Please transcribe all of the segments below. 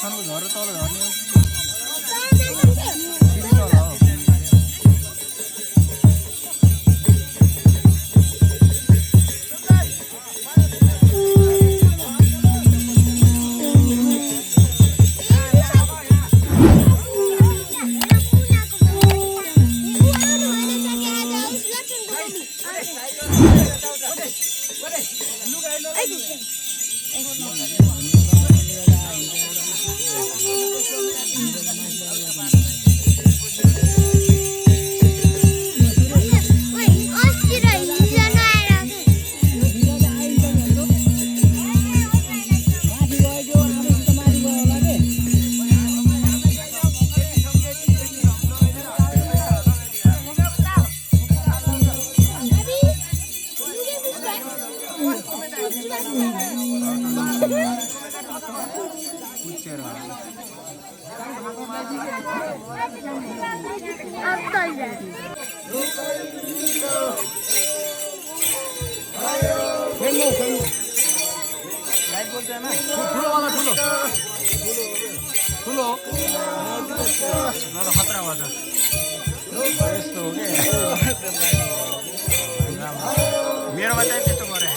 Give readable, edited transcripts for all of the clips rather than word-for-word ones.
खानु झर तल झर्ने हो मेरोमा चाहिँ त्यस्तो गरे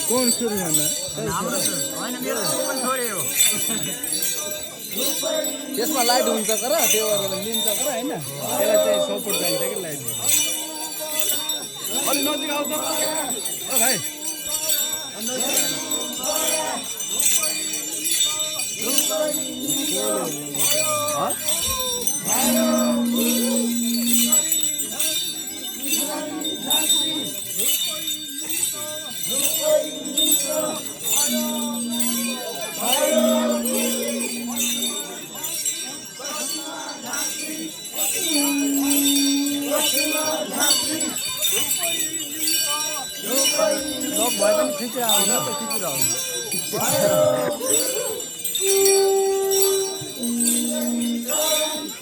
कौन सुरु जाना होइन मेरो पनि छोड्यो त्यसमा लाइट हुन्छ तर त्यो लिन्छ तर हैन त्यसलाई चाहिँ सपोर्ट चाहिन्छ कि लाइट अलि नजिक आउ त ओ भाइ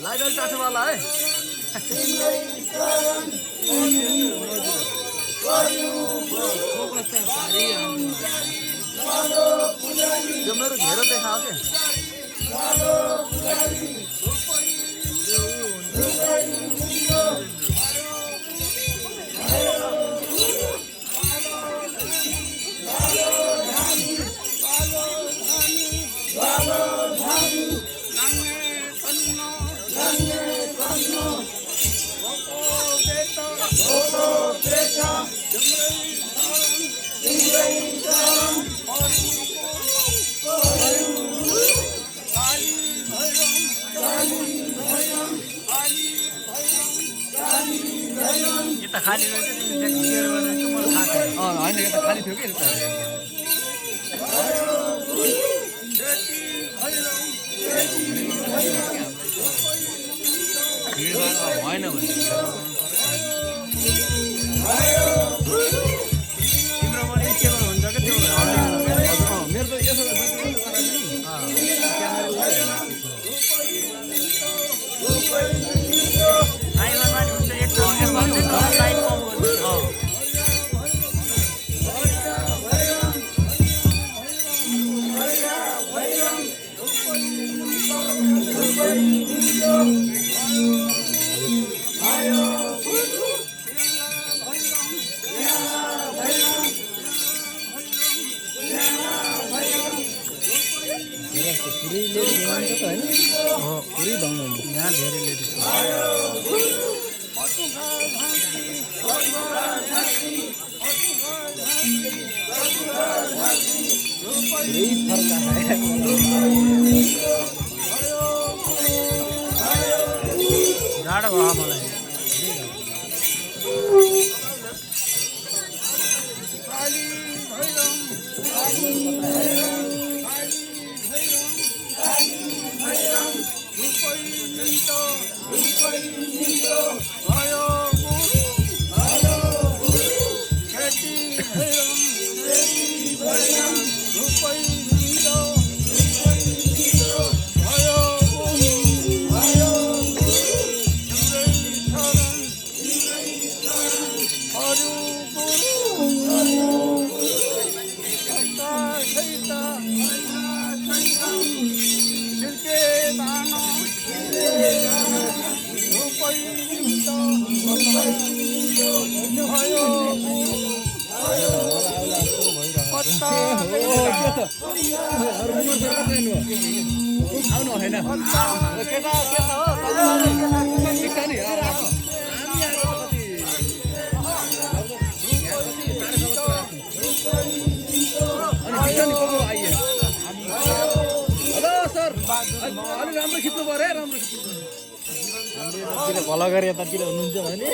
लाइट काट्नु वाला है त्यो मेरो घेरो देखाओ के खाली होइन यो त खाली थियो कि भएन भने तिम्रो पनि के हुन्छ क्या त्यो मेरो त यसो यहाँ धेरै लेडिज जाडो भयो मलाई आउनु होइन केटा केटा हो ठिक छ नि हेलो सर अलिक राम्रो खिच्नु पऱ्यो है राम्रो भल गरे यतातिर हुनुहुन्छ भने